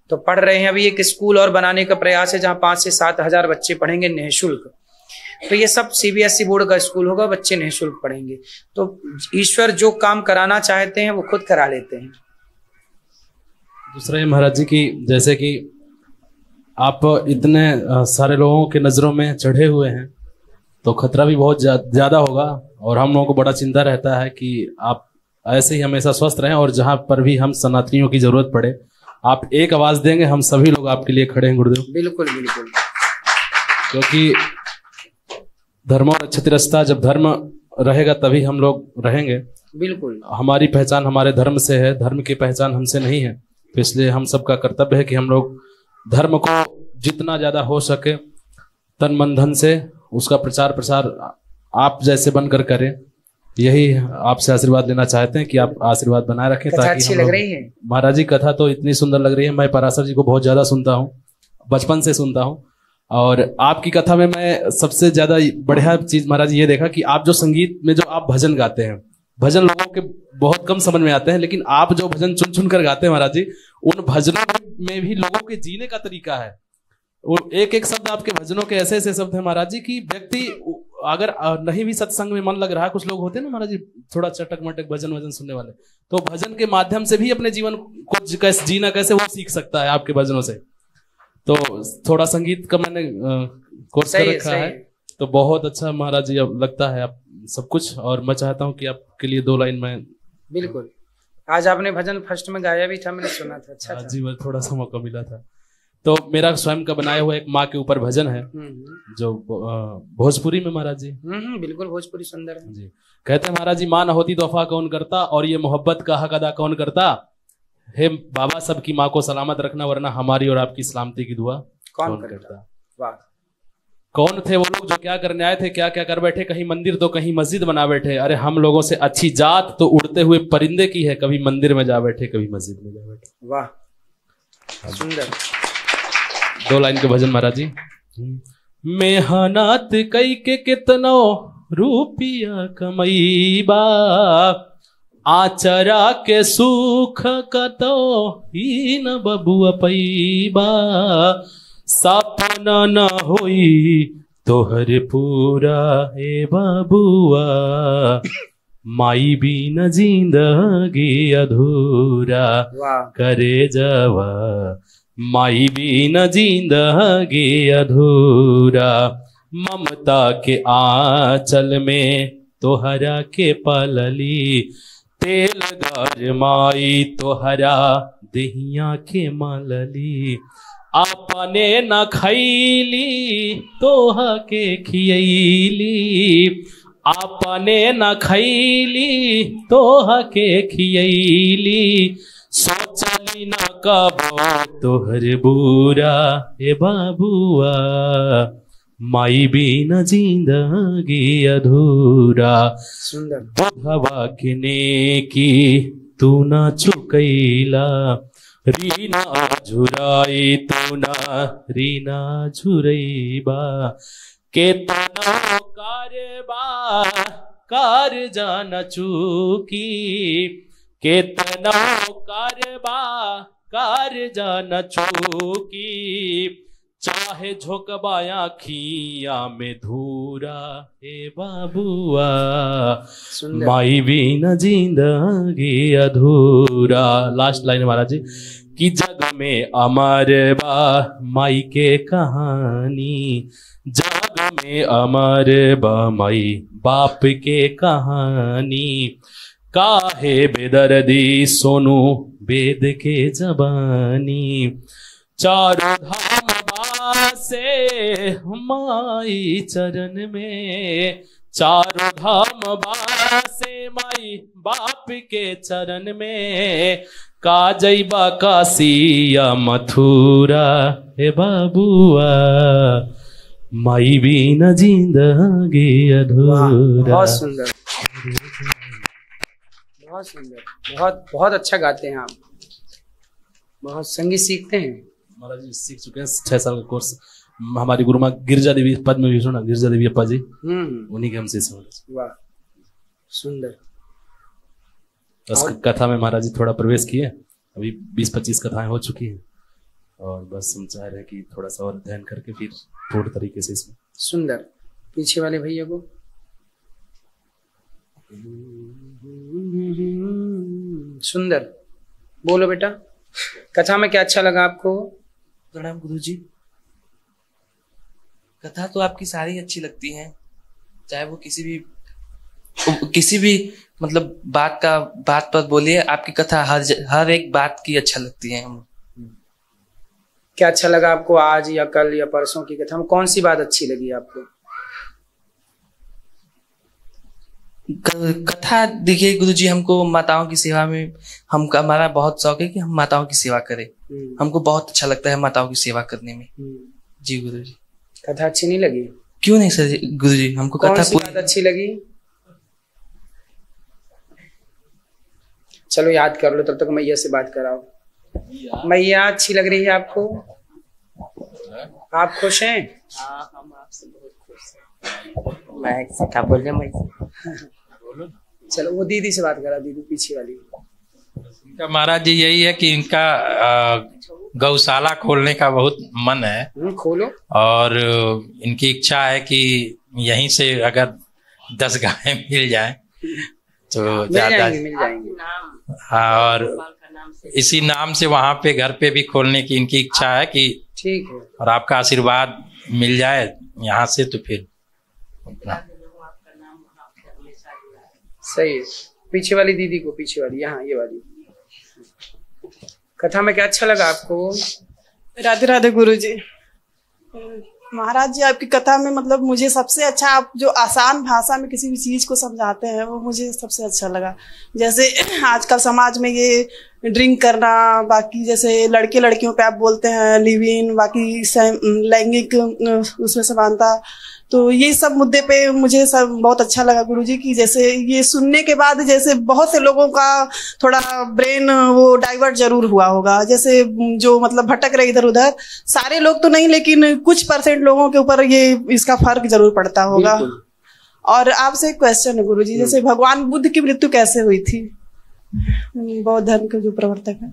तो पढ़ रहे हैं। अभी एक स्कूल और बनाने का प्रयास है जहां 5 से 7 हजार बच्चे पढ़ेंगे निःशुल्क। तो ये सब सीबीएसई बोर्ड का स्कूल होगा, बच्चे निःशुल्क पढ़ेंगे। तो ईश्वर जो काम कराना चाहते हैं वो खुद करा लेते हैं। दूसरा ये महाराज जी की, जैसे कि आप इतने सारे लोगों के नजरों में चढ़े हुए हैं तो खतरा भी बहुत ज्यादा होगा, और हम लोगों को बड़ा चिंता रहता है कि आप ऐसे ही हमेशा स्वस्थ रहें, और जहां पर भी हम सनातनियों की जरूरत पड़े आप एक आवाज देंगे, हम सभी लोग आपके लिए खड़े हैं गुरुदेव। बिल्कुल बिल्कुल, क्योंकि धर्म और क्षत्रियता, जब धर्म रहेगा तभी हम लोग रहेंगे। बिल्कुल, हमारी पहचान हमारे धर्म से है, धर्म की पहचान हमसे नहीं है। तो इसलिए हम सबका कर्तव्य है कि हम लोग धर्म को जितना ज्यादा हो सके तन मन धन से उसका प्रचार प्रसार आप जैसे बनकर करें। यही आपसे आशीर्वाद लेना चाहते हैं कि आप आशीर्वाद बनाए रखें। कथा अच्छी लग रही है महाराज जी, कथा तो इतनी सुंदर लग रही है। मैं पराशर जी को बहुत ज्यादा सुनता हूँ, बचपन से सुनता हूँ, और आपकी कथा में मैं सबसे ज्यादा बढ़िया चीज महाराज ये देखा कि आप जो संगीत में जो आप भजन गाते हैं, भजन लोगों के बहुत कम समझ में आते हैं, लेकिन आप जो भजन चुन चुन कर गाते हैं महाराज जी, उन भजनों में भी लोगों के जीने का तरीका है। वो एक एक शब्द आपके भजनों के ऐसे ऐसे शब्द हैं महाराज जी कि व्यक्ति अगर नहीं भी सत्संग में मन लग रहा है, कुछ लोग होते हैं ना महाराज जी थोड़ा चटक मटक भजन वजन सुनने वाले, तो भजन के माध्यम से भी अपने जीवन को कैसे जीना कैसे वो सीख सकता है आपके भजनों से। तो थोड़ा संगीत का मैंने कोर्स कर रखा है, तो बहुत अच्छा महाराज जी अब लगता है आप सब कुछ। और मैं चाहता हूँ कि आपके लिए 2 लाइन में। बिल्कुल, आज आपने भजन फर्स्ट में गाया भी था, मैंने सुना था, अच्छा था। जी, मैं थोड़ा सा मौका मिला था। तो मेरा स्वयं का बनाया हुआ एक माँ के ऊपर भजन है जो भोजपुरी में महाराज जी। बिल्कुल, भोजपुरी सुंदर है जी। कहते हैं महाराज जी, माँ न होती तो वफा कौन करता, और ये मोहब्बत का हक अदा कौन करता। हे बाबा, सबकी माँ को सलामत रखना, वरना हमारी और आपकी सलामती की दुआ कौन करता। वाह, कौन थे वो लोग जो क्या करने आए थे, क्या क्या कर बैठे, कहीं मंदिर तो कहीं मस्जिद बना बैठे। अरे हम लोगों से अच्छी जात तो उड़ते हुए परिंदे की है, कभी मंदिर में जा बैठे कभी मस्जिद में जा बैठे। वाह, सुंदर। 2 लाइन के भजन महाराज जी। मेहनत कई के कितनो रुपया कमईबा, आचरा के सुख कतो ही न बबुआ पैबा। सपना न होई तोहर पूरा हे बबुआ, माई बिन जिंदगी अधूरा करे जवा, माई बिन जिंदगी अधूरा। ममता के आंचल में तोहरा के पलली, तेल गरमाई तोहरा दहिया के मलली। अपने न खैली तोह के खियैली, अपने न खैली तोह के खियैली। सोचली न कबो तोहर बुरा हे बाबुआ, माई बिन जिंदगी अधूरा। सुंदर। बुधवा के नेकी तू न चुकैला, रीना झुराई तो ना रीना झुरैबा केतनो कारबा कार जान चूकी केतनो कारबा कार जान चूकी चाहे झोंकबाया खिया में धूरा हे बाबुआ माई बिना जिंदगी अधूरा। लास्ट लाइन महाराज जी कि जग में अमर बा माई के कहानी जग में अमर बा माई बाप के कहानी काहे बेदर्दी सोनू वेद के जबानी चारों धाम से माई चरण में चारों धाम से माई बाप के चरण में का जैबा कासिया मथुरा हे बाबुआ माई बिना जिंदगी अधूरा। बहुत सुंदर, बहुत सुंदर, बहुत बहुत अच्छा गाते हैं आप। बहुत संगीत सीखते हैं महाराज जी? सीख चुके हैं, 6 साल का कोर्स। हमारी गुरु माँ गिरजा देवी पद में भी गिरजा देवी अप्पा जी, उन्हीं के हमसे। वाह सुंदर। बस कथा में महाराज जी थोड़ा प्रवेश किए, अभी 20-25 कथाएं हो चुकी हैं और बस हम चाह रहे हैं कि थोड़ा सा और अध्ययन करके फिर पूर्ण तरीके से इसमें। सुंदर। पीछे वाले भैया को सुंदर बोलो बेटा, कथा में क्या अच्छा लगा आपको? प्रणाम गुरुजी। कथा तो आपकी सारी अच्छी लगती हैं, चाहे वो किसी भी मतलब बात पर बोलिए, आपकी कथा हर एक बात की अच्छा लगती है। क्या अच्छा लगा आपको आज या कल या परसों की कथा में? कौन सी बात अच्छी लगी आपको? कथा देखिए गुरुजी, हमको माताओं की सेवा में हमारा बहुत शौक है कि हम माताओं की सेवा करें। हमको बहुत अच्छा लगता है माताओं की सेवा करने में। जी गुरुजी। कथा अच्छी नहीं लगी? क्यों नहीं सर गुरुजी, हमको कौन कथा सी बात अच्छी लगी? चलो याद कर लो, तब तक मैया से बात कराओ। मैया अच्छी लग रही है आपको? आप खुश हैं? हम आपसे बहुत खुश हैं। मैं क्या बोल रहा हूँ? चलो वो दीदी से बात करा, दीदी पीछे वाली। इनका महाराज जी यही है कि इनका गौशाला खोलने का बहुत मन है। खोलो। और इनकी इच्छा है कि यहीं से अगर 10 गायें मिल जाए तो ज्यादा। मिल जाएंगे। हाँ, और इसी नाम से वहां पे घर पे भी खोलने की इनकी इच्छा है कि ठीक है, और आपका आशीर्वाद मिल जाए यहाँ से तो फिर सही है। पीछे वाली दीदी को, पीछे वाली, यहाँ ये वाली। कथा में क्या अच्छा लगा आपको? राधे राधे गुरुजी। महाराज जी आपकी कथा में मतलब मुझे सबसे अच्छा, आप जो आसान भाषा में किसी भी चीज को समझाते हैं वो मुझे सबसे अच्छा लगा। जैसे आजकल समाज में ये ड्रिंक करना, बाकी जैसे लड़के लड़कियों पे आप बोलते हैं लिव इन, बाकी लैंगिक उसमें समानता, तो ये सब मुद्दे पे मुझे सब बहुत अच्छा लगा गुरुजी की। जैसे ये सुनने के बाद जैसे बहुत से लोगों का थोड़ा ब्रेन वो डाइवर्ट जरूर हुआ होगा, जैसे जो मतलब भटक रहे इधर उधर, सारे लोग तो नहीं लेकिन कुछ % लोगों के ऊपर ये इसका फर्क जरूर पड़ता होगा। और आपसे एक क्वेश्चन है गुरुजी, जैसे भगवान बुद्ध की मृत्यु कैसे हुई थी? बौद्ध धर्म के जो प्रवर्तक है।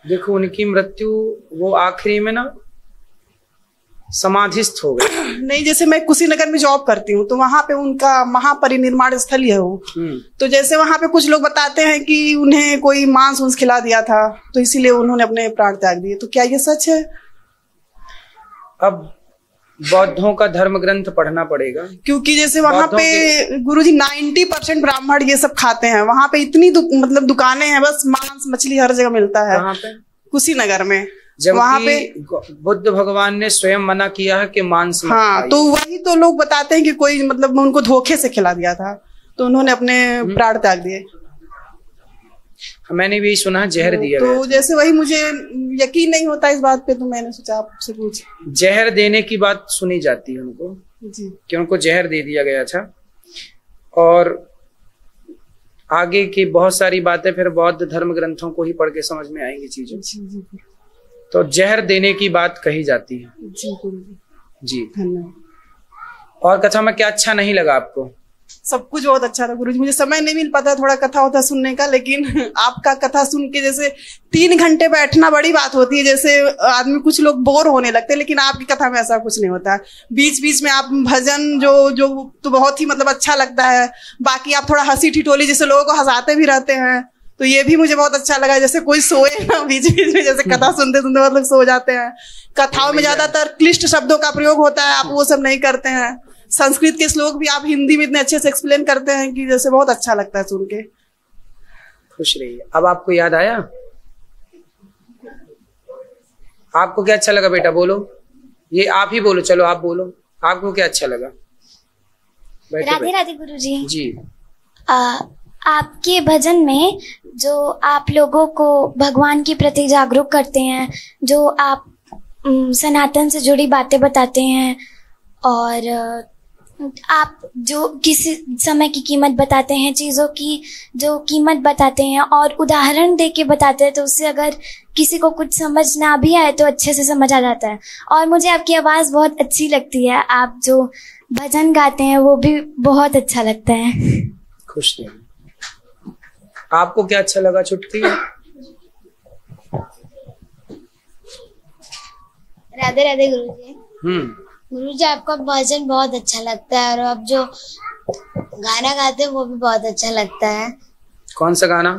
देखो उनकी मृत्यु वो आखिरी में ना समाधिस्थ हो गए। नहीं, जैसे मैं कुशीनगर में जॉब करती हूँ तो वहां पे उनका महापरिनिर्माण स्थल है वो। तो जैसे वहां पे कुछ लोग बताते हैं कि उन्हें कोई मांस उन्स खिला दिया था तो इसीलिए उन्होंने अपने प्राण त्याग दिए, तो क्या ये सच है? अब बौद्धों का धर्म ग्रंथ पढ़ना पड़ेगा, क्योंकि जैसे वहां पे गुरुजी 90% ब्राह्मण ये सब खाते हैं। वहां पे इतनी मतलब दुकानें हैं, बस मांस मछली हर जगह मिलता है। कहाँ पे? कुशीनगर में। वहां पे बुद्ध भगवान ने स्वयं मना किया है कि मांस मत हाँ, तो वही तो लोग बताते हैं कि कोई मतलब उनको धोखे से खिला दिया था तो उन्होंने अपने प्राण त्याग दिए। मैंने भी सुना जहर दिया तो जैसे वही मुझे यकीन नहीं होता इस बात पे, तो मैंने सोचा आपसे पूछ। जहर देने की बात सुनी जाती है उनको जी, कि उनको जहर दे दिया गया था। और आगे की बहुत सारी बातें फिर बौद्ध धर्म ग्रंथों को ही पढ़ के समझ में आएंगी चीजें। तो जहर देने की बात कही जाती है। जी गुरुजी जी धन्यवाद। और कथा में क्या अच्छा नहीं लगा आपको? सब कुछ बहुत अच्छा था गुरुजी। मुझे समय नहीं मिल पाता थोड़ा कथा होता सुनने का, लेकिन आपका कथा सुन के जैसे 3 घंटे बैठना बड़ी बात होती है, जैसे आदमी कुछ लोग बोर होने लगते हैं, लेकिन आपकी कथा में ऐसा कुछ नहीं होता है। बीच बीच में आप भजन जो तो बहुत ही मतलब अच्छा लगता है। बाकी आप थोड़ा हंसी ठिठोली जैसे लोगों को हंसाते भी रहते हैं, तो ये भी मुझे बहुत अच्छा लगा। जैसे कोई सोए ना बीच बीच में, जैसे कथा सुनते सुनते मतलब सो जाते हैं। कथाओं में ज्यादातर क्लिष्ट शब्दों का प्रयोग होता है, आप वो सब नहीं करते हैं। संस्कृत के श्लोक भी आप हिंदी में इतने अच्छे से एक्सप्लेन करते हैं कि जैसे बहुत अच्छा लगता है सुन के। खुश रहिए। अब आपको याद आया? आपको क्या अच्छा लगा बेटा? बोलो, ये आप ही बोलो। चलो आप बोलो, आपको क्या अच्छा लगा? राधे राधे गुरुजी। जी आपके भजन में जो आप लोगों को भगवान के प्रति जागरूक करते हैं, जो आप सनातन से जुड़ी बातें बताते हैं, और आप जो किसी समय की कीमत बताते हैं, चीज़ों की जो कीमत बताते हैं और उदाहरण दे के बताते हैं, तो उससे अगर किसी को कुछ समझ ना भी आए तो अच्छे से समझ आ जाता है। और मुझे आपकी आवाज़ बहुत अच्छी लगती है, आप जो भजन गाते हैं वो भी बहुत अच्छा लगता है। खुश रहिए। आपको क्या अच्छा लगा छुटकी? राधे राधे गुरुजी। गुरुजी आपका भजन बहुत अच्छा लगता है, और आप जो गाना गाते हैं वो भी बहुत अच्छा लगता है। कौन सा गाना?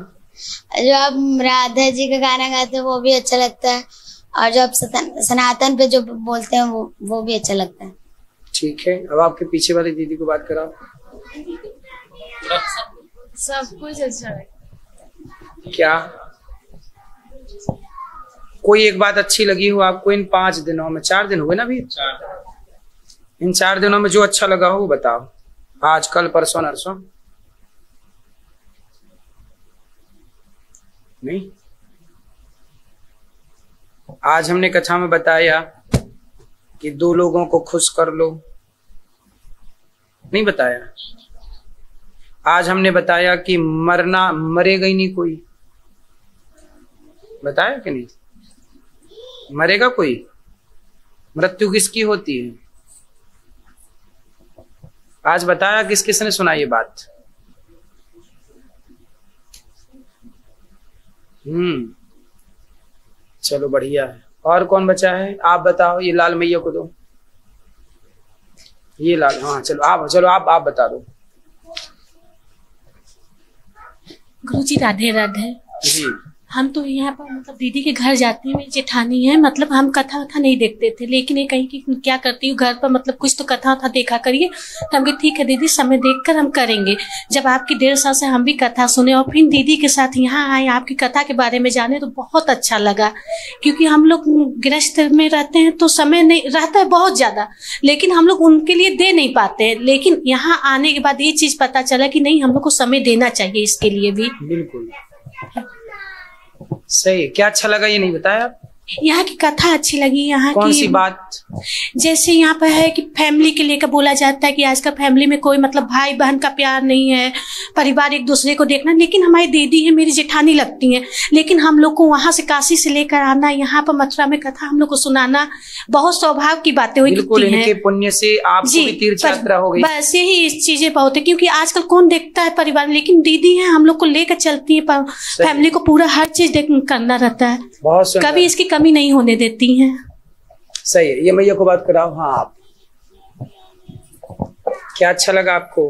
जो आप राधा जी का गाना गाते हैं वो भी अच्छा लगता है, और जो आप सनातन पे जो बोलते हैं वो भी अच्छा लगता है। ठीक है, अब आपके पीछे वाली दीदी को बात कराओ। सब कुछ अच्छा लगता है। क्या कोई एक बात अच्छी लगी हो आपको इन 5 दिनों में? 4 दिन हुए ना अभी? इन 4 दिनों में जो अच्छा लगा हो वो बताओ। आज, कल, परसों, नरसों? नहीं? आज हमने कथा में बताया कि 2 लोगों को खुश कर लो, नहीं बताया? आज हमने बताया कि मरेगा ही नहीं कोई, बताया कि नहीं? मरेगा कोई? मृत्यु किसकी होती है? आज बताया, किस किसने सुना ये बात? चलो बढ़िया है। और कौन बचा है? आप बताओ। ये लाल मैया को दो, ये लाल। हाँ चलो आप बता दो। गुरुजी राधे राधे जी। हम तो यहाँ पर मतलब दीदी के घर जाते हैं, मेरी जेठानी है, मतलब हम कथा वथा नहीं देखते थे, लेकिन ये कहीं कि क्या करती हूँ घर पर मतलब कुछ तो कथा वथा देखा करिए, तो हम कहे ठीक है दीदी, समय देखकर हम करेंगे। जब आपकी 1.5 साल से हम भी कथा सुने और फिर दीदी के साथ यहाँ आए, आपकी कथा के बारे में जाने, तो बहुत अच्छा लगा। क्योंकि हम लोग गृहस्थ में रहते हैं तो समय नहीं रहता है बहुत ज्यादा, लेकिन हम लोग उनके लिए दे नहीं पाते हैं। लेकिन यहाँ आने के बाद ये चीज पता चला कि नहीं, हम लोग को समय देना चाहिए इसके लिए भी। बिल्कुल सही। क्या अच्छा लगा ये नहीं बताया आप? यहाँ की कथा अच्छी लगी। यहाँ कौन की सी बात? जैसे यहाँ पर है कि फैमिली के लेकर बोला जाता है कि आजकल फैमिली में कोई मतलब भाई बहन का प्यार नहीं है, परिवार एक दूसरे को देखना। लेकिन हमारी दीदी है, मेरी जेठानी लगती हैं, लेकिन हम लोग को वहां से काशी से लेकर आना, यहाँ पर मथुरा में कथा हम लोग को सुनाना, बहुत सौभाग्य की बातें हुई। बिल्कुल, इनके पुण्य से आपको भी तीर्थ यात्रा हो गई। बस यही चीजें बहुत है, क्योंकि आजकल कौन देखता है परिवार, लेकिन दीदी है हम लोग को लेकर चलती है, फैमिली को पूरा हर चीज करना रहता है, बहुत कभी इसकी कमी नहीं होने देती हैं। सही है। ये मैया को बात कराओ। हाँ आप, क्या अच्छा लगा आपको?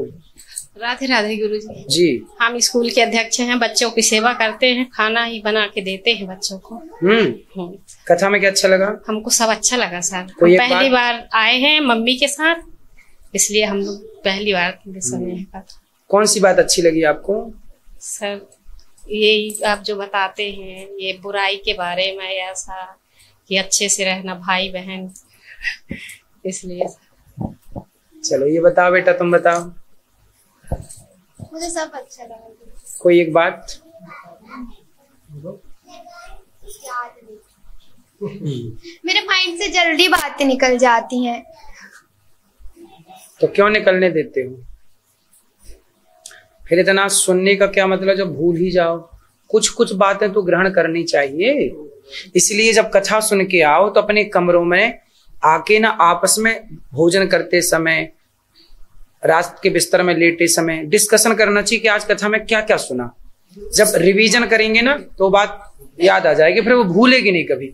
राधे राधे गुरुजी। जी। हम स्कूल के अध्यक्ष हैं, बच्चों की सेवा करते हैं, खाना ही बना के देते हैं बच्चों को। कथा में क्या अच्छा लगा? हमको सब अच्छा लगा सर। हम पहली बार आए हैं मम्मी के साथ, इसलिए हम लोग पहली बार सुने हैं। कौन सी बात अच्छी लगी आपको? सर ये आप जो बताते हैं ये बुराई के बारे में, ऐसा कि अच्छे से रहना भाई बहन, इसलिए। चलो ये बताओ बेटा, तुम बताओ। मुझे सब अच्छा लगा। कोई एक बात? मेरे माइंड से जल्दी बातें निकल जाती हैं। तो क्यों निकलने देते हो? फिर इतना सुनने का क्या मतलब जब भूल ही जाओ। कुछ कुछ बातें तो ग्रहण करनी चाहिए। इसलिए जब कथा सुन के आओ तो अपने कमरों में आके ना आपस में भोजन करते समय, रात के बिस्तर में लेटे समय डिस्कशन करना चाहिए कि आज कथा में क्या क्या सुना। जब रिवीजन करेंगे ना तो बात याद आ जाएगी, फिर वो भूलेगी नहीं कभी।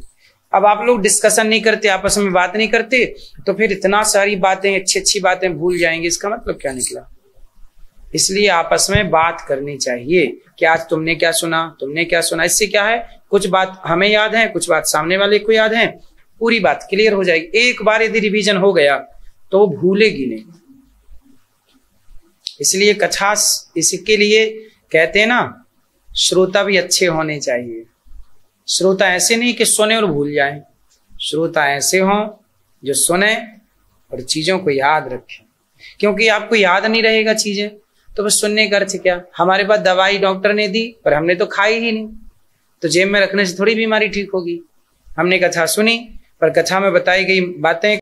अब आप लोग डिस्कशन नहीं करते, आपस में बात नहीं करते, तो फिर इतना सारी बातें, अच्छी अच्छी बातें भूल जाएंगे। इसका मतलब क्या निकला? इसलिए आपस में बात करनी चाहिए कि आज तुमने क्या सुना, तुमने क्या सुना। इससे क्या है, कुछ बात हमें याद है, कुछ बात सामने वाले को याद है, पूरी बात क्लियर हो जाएगी। एक बार यदि रिवीजन हो गया तो वो भूलेगी नहीं। इसलिए कथा, इसके लिए कहते हैं ना, श्रोता भी अच्छे होने चाहिए। श्रोता ऐसे नहीं कि सुने और भूल जाएं, श्रोता ऐसे हों जो सुने और चीजों को याद रखें। क्योंकि आपको याद नहीं रहेगा चीजें तो बस सुनने का अर्थ क्या? हमारे पास दवाई डॉक्टर ने दी पर हमने तो खाई ही नहीं, तो जेब में रखने से थोड़ी बीमारी ठीक होगी। हमने कथा सुनी पर कथा में बताई गई बातें